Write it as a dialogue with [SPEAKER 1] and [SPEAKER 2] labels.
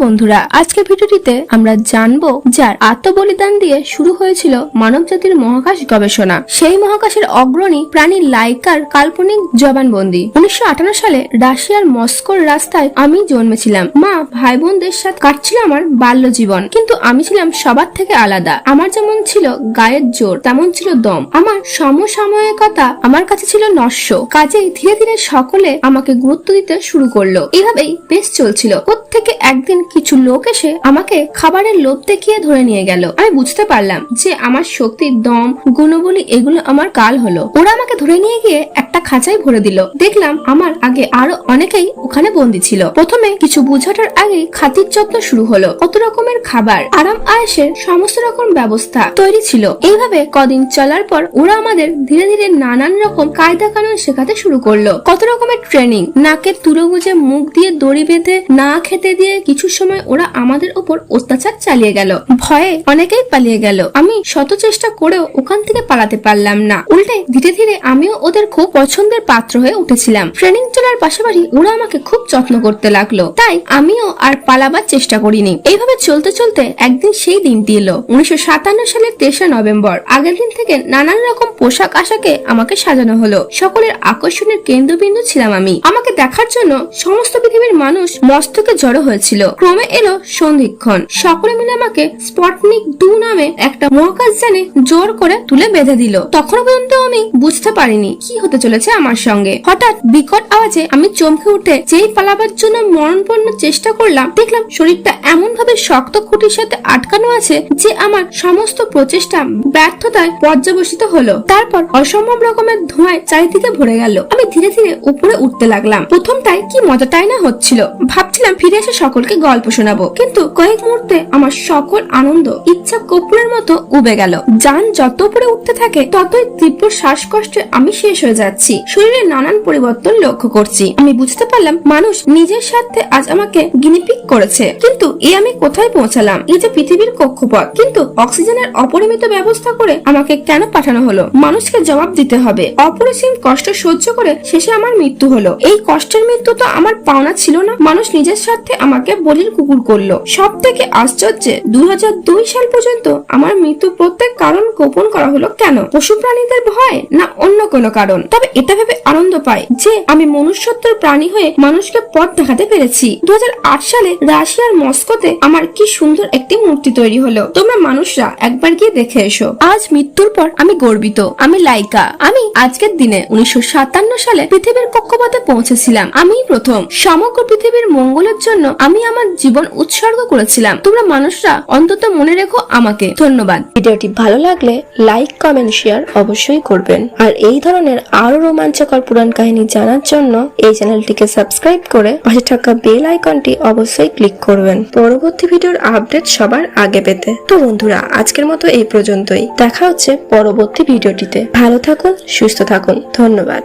[SPEAKER 1] বন্ধুরা, আজকের ভিডিওটিতে আমরা জানবো যার আত্মবলিদান দিয়ে শুরু হয়েছিল মানব জাতির মহাকাশ গবেষণা। সেই মহাকাশের অগ্রণী প্রাণী লাইকার কাল্পনিক জবানবন্দি। 1958 সালে রাশিয়ার মস্কোর রাস্তায় আমি জন্মেছিলাম। মা ভাই বোনদের সাথে কাটছিল আমার বাল্য জীবন, কিন্তু আমি ছিলাম সবার থেকে আলাদা। আমার যেমন ছিল গায়ের জোর, তেমন ছিল দম। আমার সমসাময়িকতা আমার কাছে ছিল নস্য। কাজেই ধীরে ধীরে সকলে আমাকে গুরুত্ব দিতে শুরু করলো। এভাবেই বেশ চলছিল। প্রত্যেকে একদিন কিছু লোক এসে আমাকে খাবারের লোভ দেখিয়ে ধরে নিয়ে গেল। আমি বুঝতে পারলাম যে আমার শক্তি, দম, গুণবলী এগুলো আমার কাল হলো। ওরা আমাকে ধরে নিয়ে গিয়ে একটা খাঁচায় ভরে দিল। দেখলাম আমার আগে আরো অনেকেই ওখানে বন্দী ছিল। প্রথমে কিছু বুঝাটার আগে খাতির যত্ন শুরু হলো। কত রকমের খাবার, আরাম আয়েশের সমস্ত রকম ব্যবস্থা তৈরি ছিল। এইভাবে কদিন চলার পর ওরা আমাদের ধীরে ধীরে নানান রকম কায়দা কানুন শেখাতে শুরু করলো। কত রকমের ট্রেনিং, নাকের তুলো গুজে মুখ দিয়ে দড়ি বেঁধে না খেতে দিয়ে কিছু সময় ওরা আমাদের উপর অত্যাচার চালিয়ে গেল। ভয়ে অনেকেই পালিয়ে গেল। আমি শত চেষ্টা করেও ওখান থেকে পালাতে পারলাম না। উল্টে ধীরে ধীরে আমিও ওদের খুব পছন্দের পাত্র হয়ে উঠেছিলাম। ট্রেনিং চলার পাশাপাশি ওরা আমাকে খুব যত্ন করতে লাগলো, তাই আমিও আর পালাবার চেষ্টা করিনি। এইভাবে চলতে চলতে একদিন সেই দিনটি এলো। 1957 সালের 23 নভেম্বর। আগের দিন থেকে নানান রকম পোশাক আশাকে আমাকে সাজানো হলো। সকলের আকর্ষণের কেন্দ্রবিন্দু ছিলাম আমি। আমাকে দেখার জন্য সমস্ত পৃথিবীর মানুষ মস্তকে জড়ো হয়েছিল। ক্রমে এলো সন্ধিক্ষণ। সকলে মিলে আমাকে স্পটনিক 2 নামে একটা মহাকাশযানে জোর করে তুলে বেঁধে দিল। তখন পর্যন্ত আমি বুঝতে পারিনি কি হতে চলেছে আমার সঙ্গে। হঠাৎ বিকট আওয়াজে আমি চমকে উঠে যেই পালাবার জন্য মরণপূর্ণ চেষ্টা করলাম, দেখলাম শরীরটা এমন ভাবে শক্ত খুঁটির সাথে আটকানো আছে যে আমার সমস্ত প্রচেষ্টা ব্যর্থতায় পর্যবসিত হলো। তারপর অসম্ভব রকমের ধোঁয়ায় চারিদিকে ভরে গেল। আমি ধীরে ধীরে উপরে উঠতে লাগলাম। প্রথমটাই কি মজাটাই না হচ্ছিল। ভাবছিলাম ফিরে এসে সকলকে গল্প শোনাবো, কিন্তু কয়েক মুহূর্তে আমার সকল আনন্দ ইচ্ছা কর্পূরের মতো উবে গেল। যান যত উপরে উঠতে থাকে ততই তীব্র শ্বাসকষ্টে আমি শেষ হয়ে যাচ্ছি। শরীরে নানান পরিবর্তন লক্ষ্য করছি। আমি বুঝতে পারলাম মানুষ নিজের স্বার্থে আজ আমাকে গিনিপিগ করেছে। কিন্তু আমি কোথায় পৌঁছালাম? এই যে পৃথিবীর কক্ষপথ, কিন্তু অক্সিজেনের অপরিমিত ব্যবস্থা করে আমাকে কেন পাঠানো হলো? মানুষকে জবাব দিতে হবে। অপরিসীম কষ্ট সহ্য করে শেষে আমার মৃত্যু হলো। এই কষ্টের মৃত্যু তো আমার পাওনা ছিল না। মানুষ নিজের স্বার্থে আমাকে বলির কুকুর করলো। সব থেকে আশ্চর্য, 2002 সাল পর্যন্ত আমার মৃত্যু প্রত্যেক কারণ গোপন করা হলো কেন? পশু প্রাণীদের ভয়, না অন্য কোনো কারণ? তবে এটা ভেবে আনন্দ পাই যে আমি মনুষ্যত্বের প্রাণী হয়ে মানুষকে পথ দেখাতে পেরেছি। 2008 সালে রাশিয়ার মস্কোতে আমার কি সুন্দর একটি মূর্তি তৈরি হলো। তোমরা মানুষরা একবার গিয়ে দেখে এসো। আজ মৃত্যুর পর আমি গর্বিত। আমি লাইকা। আমি আজকের দিনে 1957 সালে পৃথিবীর কক্ষপথে পৌঁছেছিলাম। আমি প্রথম। সমগ্র পৃথিবীর মঙ্গলের জন্য আমি আমার জীবন উৎসর্গ করেছিলাম। তোমরা মানুষরা অন্তত মনে রেখো আমাকে। ধন্যবাদ।
[SPEAKER 2] ভিডিওটি ভালো লাগলে লাইক, কমেন্ট, শেয়ার অবশ্যই করবেন। আর এই ধরনের আরো রোমাঞ্চকর পুরাণ কাহিনী জানার জন্য এই চ্যানেলটিকে সাবস্ক্রাইব করে পাশে থাকা বেল আইকনটি অবশ্যই ক্লিক করবেন পরবর্তী ভিডিওর আপডেট সবার আগে পেতে। তো বন্ধুরা, আজকের মতো এই পর্যন্তই। দেখা হচ্ছে পরবর্তী ভিডিওটিতে। ভালো থাকুন, সুস্থ থাকুন। ধন্যবাদ।